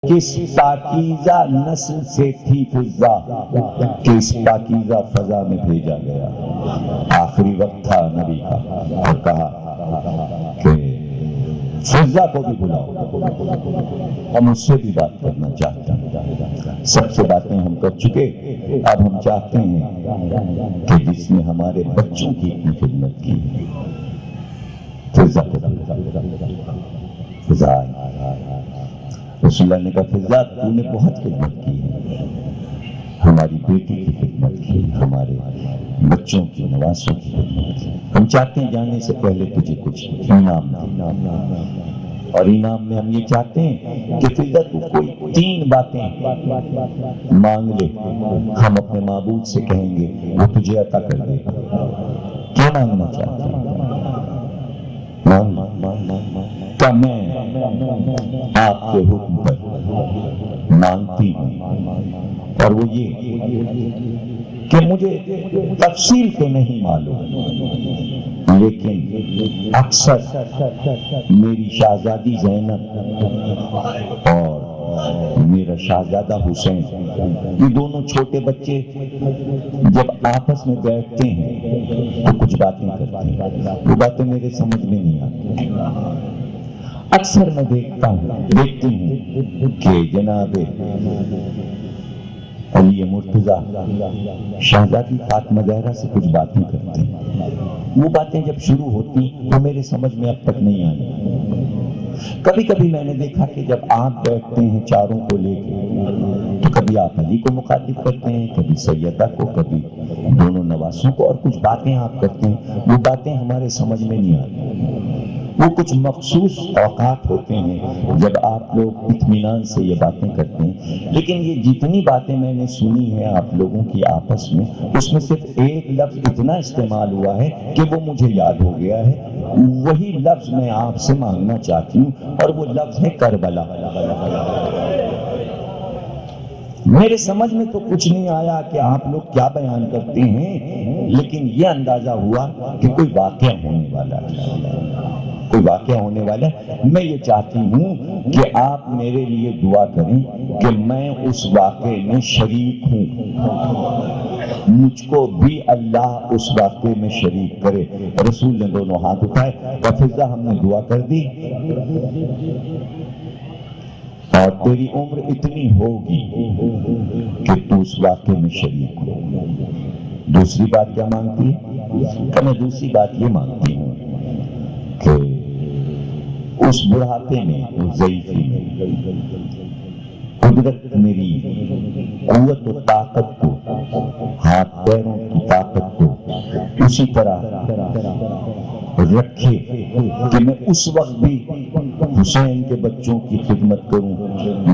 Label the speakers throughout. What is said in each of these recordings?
Speaker 1: کس پاکیزہ نسل سے تھی فضا، کس پاکیزہ فضا میں بھیجا گیا۔ آخری وقت تھا نبی کا اور کہا کہ فضا کو بھی بلاؤ، ہم اس سے بھی بات کرنا چاہتے ہیں۔ سب سے باتیں ہم کر چکے، اب ہم چاہتے ہیں کہ جس نے ہمارے بچوں کی اتنی خدمت کی، فضا کو فضا رسول اللہ نے کہا فضا تو نے بہت خدمت کی ہے، ہماری بیٹی کی خدمت کی، ہمارے بچوں کی نواسوں کی خدمت کی، ہم چاہتے ہیں جانے سے پہلے تجھے کچھ انعام دیں، اور انعام میں ہم یہ چاہتے ہیں کہ فضا تو کوئی 3 باتیں مانگ لے، ہم اپنے معبود سے کہیں گے وہ تجھے عطا کر دے گا۔ کیا مانگنا چاہتے ہیں؟ کہ میں آپ کے حکم پر مانگتی ہوں، اور وہ یہ کہ مجھے تفصیل تو نہیں معلوم، لیکن اکثر میری شہزادی زینب اور میرا شہزادہ حسین، یہ دونوں چھوٹے بچے جب آپس میں بیٹھتے ہیں تو کچھ باتیں کرتے ہیں، وہ باتیں میرے سمجھ میں نہیں آتی۔ اکثر میں دیکھتی ہوں کہ جناب علی مرتضیٰ شہزادی فاطمہ زہرا سے کچھ باتیں کرتے ہیں، وہ باتیں جب شروع ہوتی وہ میرے سمجھ میں اب تک نہیں آئی۔ کبھی کبھی میں نے دیکھا کہ جب آپ بیٹھتے ہیں چاروں کو لے کے تو کبھی آپ علی کو مخاطب کرتے ہیں، کبھی سیدہ کو، کبھی دونوں نواسوں کو، اور کچھ باتیں آپ کرتے ہیں، وہ باتیں ہمارے سمجھ میں نہیں آتی۔ وہ کچھ مخصوص اوقات ہوتے ہیں جب آپ لوگ اطمینان سے یہ باتیں کرتے ہیں، لیکن یہ جتنی باتیں میں نے سنی ہے آپ لوگوں کی آپس میں، اس میں صرف ایک لفظ اتنا استعمال ہوا ہے کہ وہ مجھے یاد ہو گیا ہے، وہی لفظ میں آپ سے مانگنا چاہتی ہوں، اور وہ لفظ ہے کربلا۔ میرے سمجھ میں تو کچھ نہیں آیا کہ آپ لوگ کیا بیان کرتے ہیں، لیکن یہ اندازہ ہوا کہ کوئی واقعہ ہونے والا ہے، کوئی واقعہ ہونے والا ہے۔ میں یہ چاہتی ہوں کہ آپ میرے لیے دعا کریں کہ میں اس واقعے میں شریک ہوں، مجھ کو بھی اللہ اس واقعے میں شریک کرے۔ رسول نے دونوں ہاتھ اٹھائے، فضا ہم نے دعا کر دی اور تیری عمر اتنی ہوگی کہ تو اس واقعے میں شریک ہو۔ دوسری بات کیا مانگتی ہے؟ کہ میں دوسری بات یہ مانگتی ہوں کہ اس بڑھاپے میں، اس ضعیفی میں، قدرت میری قوت و طاقت کو، ہاتھ پیروں کی طاقت کو اسی طرح رکھے کہ میں اس وقت بھی حسین کے بچوں کی خدمت کروں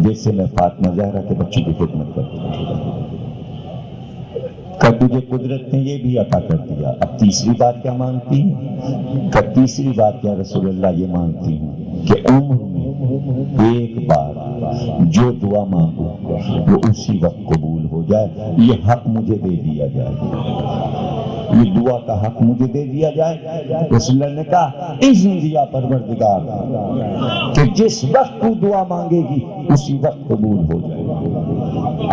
Speaker 1: جیسے میں فاطمہ زہرا کے بچوں کی خدمت کرتا ہوں۔ کہ تجھے قدرت نے یہ بھی عطا کر دیا۔ اب تیسری بات کیا مانگتی ہوں؟ کہ تیسری بات کیا رسول اللہ یہ مانگتی ہوں کہ عمر میں ایک بار جو دعا مانگو وہ اسی وقت قبول ہو جائے، یہ حق مجھے دے دیا جائے، یہ دعا کا حق مجھے دے دیا جائے۔ رسول اللہ نے کہا اذن دیا پروردگار کہ جس وقت تو دعا مانگے گی اسی وقت قبول ہو جائے۔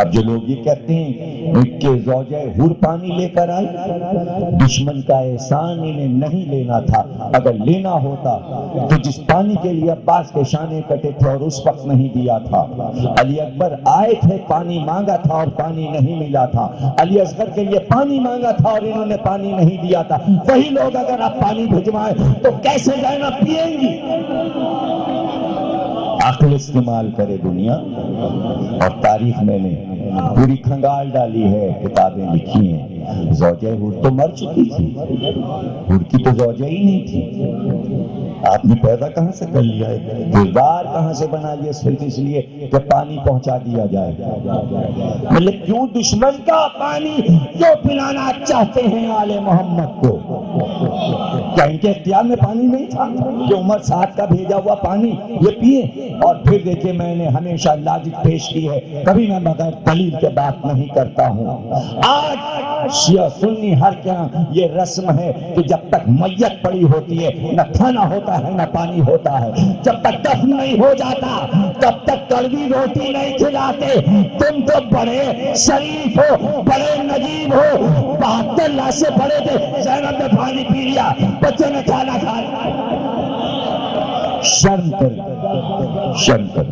Speaker 1: اب جو لوگ یہ کہتے ہیں کہ زوجہ حور پانی لے کر آئی، دشمن کا احسان انہیں نہیں لینا تھا، اگر لینا ہوتا تو جس پانی کے لیے عباس کے شانے کٹے تھے اور اس وقت نہیں دیا تھا، علی اکبر آئے تھے پانی مانگا تھا اور پانی نہیں ملا تھا، علی اصغر کے لیے پانی مانگا تھا اور انہوں نے پانی نہیں دیا تھا، وہی لوگ اگر آپ پانی بھجوائیں تو کیسے زینب پیئیں گی؟ عقل استعمال کرے دنیا، اور تاریخ میں نے پوری کھنگال ڈالی ہے، کتابیں لکھی ہیں۔ زوجہ حور تو مر چکی تھی، حور کی تو زوجہ ہی نہیں تھی، آپ نے پیدا کہاں سے کر لیا ہے؟ کردار کہاں سے بنا لیا صرف اس لیے کہ پانی پہنچا دیا جائے؟ مطلب کیوں دشمن کا پانی جو پلانا چاہتے ہیں آل محمد کو؟ کیا ان کے اختیار میں پانی نہیں تھا کہ عمر سعد کا بھیجا ہوا پانی یہ پیے؟ اور پھر دیکھیں میں نے ہمیشہ لاجک پیش کی ہے، کبھی میں بغیر دلیل کے بات نہیں کرتا ہوں۔ آج شیعہ سنی ہر کیا یہ رسم ہے کہ جب تک میت پڑی ہوتی ہے نہ کھانا ہوتا ہے نہ پانی ہوتا ہے، جب تک دفن نہیں ہو جاتا تب تک کڑوی روٹی نہیں کھلاتے۔ تم تو بڑے شریف ہو، بڑے نجیب ہو، 72 لاشیں پڑے تھے، زینب نے پانی پی لیا، بچوں نے کھانا کھایا۔ شرم کر، شرم کر،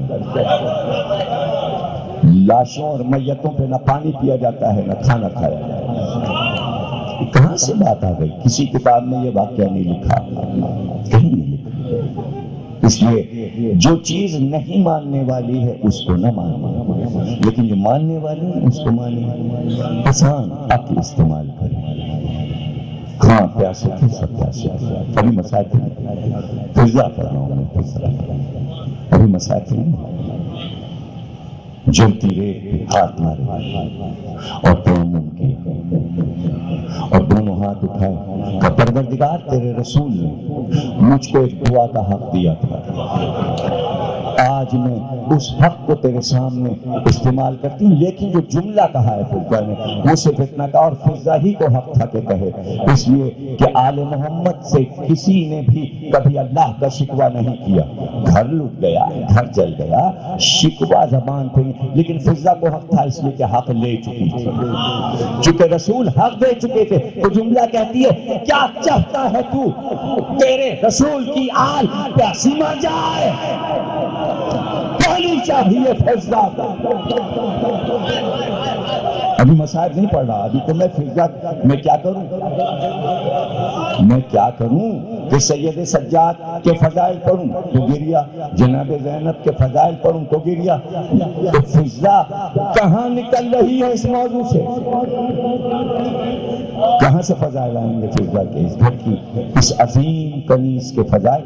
Speaker 1: لاشوں اور میتوں پہ نہ پانی پیا جاتا ہے نہ کھانا کھایا جاتا ہے۔ کہاں سے بات آ گئی؟ کسی کتاب میں یہ واقعہ نہیں لکھا، کہیں نہیں لکھا۔ اس لیے جو چیز نہیں ماننے والی ہے اس کو نہ مانے، لیکن جو ماننے والی ہے اس کو مانے۔ آسان عقل استعمال کریں۔ ہاں پیاسے تھے، سب پیاسے تھے، ابھی مسائل نہیں، فضا کر رہا ہوں میں، فضا ابھی مسائل نہیں۔ جلتی ریت ہاتھ مارے اور تیمم کیا اور دونوں ہاتھ اٹھائے کہ پروردگار تیرے رسول نے مجھ کو ایک دعا کا حق دیا تھا، آج میں اس حق کو تیرے سامنے استعمال کرتی ہوں، لیکن جو جملہ کہا ہے فضا نے وہ صرف اتنا کہا، اور فضا ہی کو حق تھا کہ کہے، اس لیے کہ آل محمد سے کسی نے بھی کبھی اللہ کا شکوہ نہیں کیا۔ گھر لٹ گیا، گھر جل گیا، شکوہ زبان پہ نہیں، لیکن فضا کو حق تھا اس لیے کہ حق لے چکی تھی، چونکہ رسول حق دے چکے تھے۔ تو جملہ کہتی ہے کیا چاہتا ہے تو تیرے رسول کی آل پیاسی مر جائے؟ پانی چاہیے فضا کا۔ ابھی مسائل نہیں پڑھ رہا، ابھی تو میں فضا میں کیا کروں، میں کیا کروں کہ سید سجاد کے فضائل پڑھوں تو گریا، جناب زینب کے فضائل پڑھوں تو گریا۔ تو فضا کہاں نکل رہی ہے اس موضوع سے؟ کہاں سے فضائل آئیں گے فضا کے؟ اس گھر کی اس عظیم کنیز کے فضائل،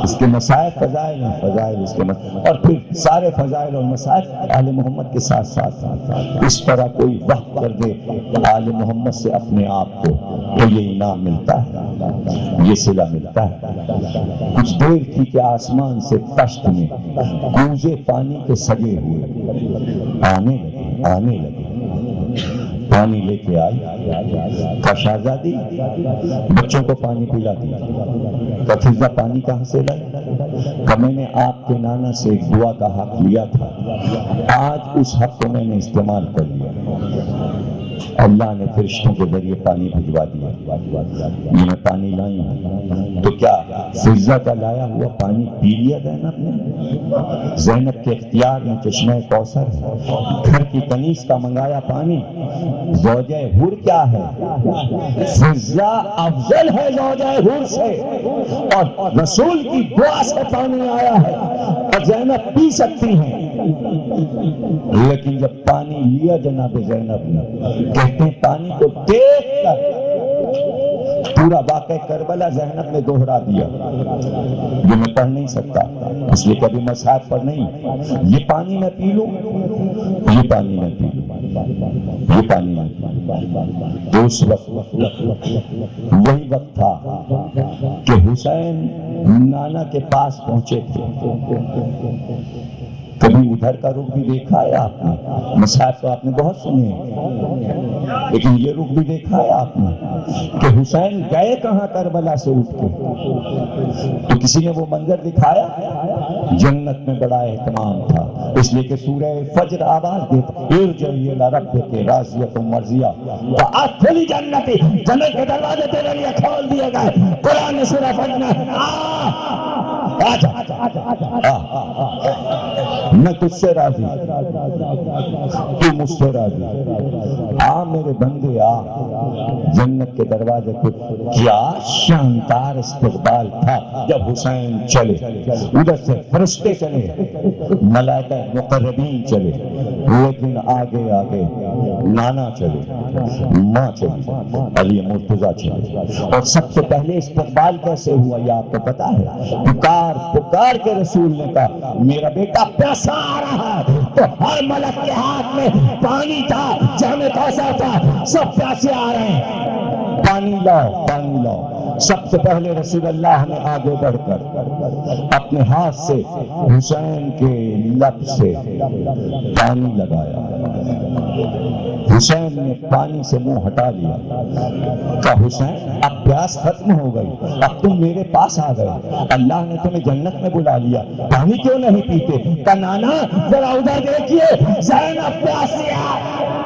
Speaker 1: اس کے مسائل فضائل ہیں، فضائل اس کے مسائل، اور پھر سارے فضائل اور مسائل آل محمد کے ساتھ ساتھ اس طرح کوئی وقت کر دے آل محمد سے اپنے آپ کو تو یہ انعام ملتا ہے، یہ صلہ ملتا ہے۔ کچھ دیر تھی کہ آسمان سے تشت میں کوزے پانی کے سجے ہوئے آنے لگے پانی لے کے آئی، کا شہزادی بچوں کو پانی پلا دیا، کا فضا پانی کہاں سے لائی؟ کہ میں نے آپ کے نانا سے ایک دعا کا حق لیا تھا، آج اس حق کو میں نے استعمال کر لیا، اللہ نے فرشتوں کے ذریعے پانی بھجوا دیا، یہ میں پانی لائی ہوں۔ تو کیا فضا کا لایا ہوا پانی پی لیا زینب نے؟ زینب کے اختیار میں چشمہ کوثر ہے، گھر کی کنیز کا منگایا پانی۔ زوجہ حور کیا ہے؟ فضا افضل ہے زوجہ حور سے، اور رسول کی دعا سے پانی آیا ہے اور زینب پی سکتی ہیں۔ لیکن جب پانی لیا جناب زینب نے، کہتے ہیں پانی کو دیکھ کر پورا واقعہ کربلا زینب نے دوہرا دیا، یہ میں پڑھ نہیں سکتا اس لیے کبھی مصحف پر نہیں، یہ پانی میں پی لوں، یہ پانی میں پی لوں، یہ پانی میں پی لوں۔ تو اس وقت وہی وقت تھا کہ حسین نانا کے پاس پہنچے تھے۔ کبھی ادھر کا رخ بھی دیکھا ہے آپ نے؟ مصحف تو آپ نے بہت سنے ہیں، لیکن یہ رخ بھی دیکھا ہے آپ نے کہ حسین گئے کہاں کربلا سے اٹھ کے؟ تو کسی نے وہ منظر دکھایا؟ جنت میں بڑا اہتمام تھا، اس لیے کہ سورہ فجر آواز دیتا ارجعی الی ربک راضیۃ مرضیہ، فادخلی جنتی، جنت کے دروازے تیرے لیے کھول دیے گئے۔ قرآن نے سورہ فجر میں میں تجھ سے راضی، تو مجھ سے راضی، آ میرے بندے آ جنت کے دروازے کو۔ کیا شاندار استقبال تھا جب حسین چلے، ادھر سے فرشتے چلے، ملائکہ مقربین چلے، لیکن آگے آگے نانا چلے، ماں چلی، علی مرتضیٰ چلے۔ اور سب سے پہلے استقبال کیسے ہوا یہ آپ کو پتا ہے؟ پکار کے رسول نے کہا میرا بیٹا پیاسا آ رہا ہے، تو ہر ملک کے ہاتھ میں پانی تھا، جامع کوثر تھا، سب پیاسے آ رہے ہیں۔ پانی لاؤ پانی لاؤ. سب سے پہلے رسول اللہ نے آگے بڑھ کر اپنے ہاتھ سے حسین کے لب سے پانی لگایا. حسین نے پانی سے منہ ہٹا لیا. کہا حسین اب پیاس ختم ہو گئی, اب تم میرے پاس آ گئے, اللہ نے تمہیں جنت میں بلا لیا, پانی کیوں نہیں پیتے؟ کہا نانا ذرا ادھر دیکھیے, زینب پیاسی ہے.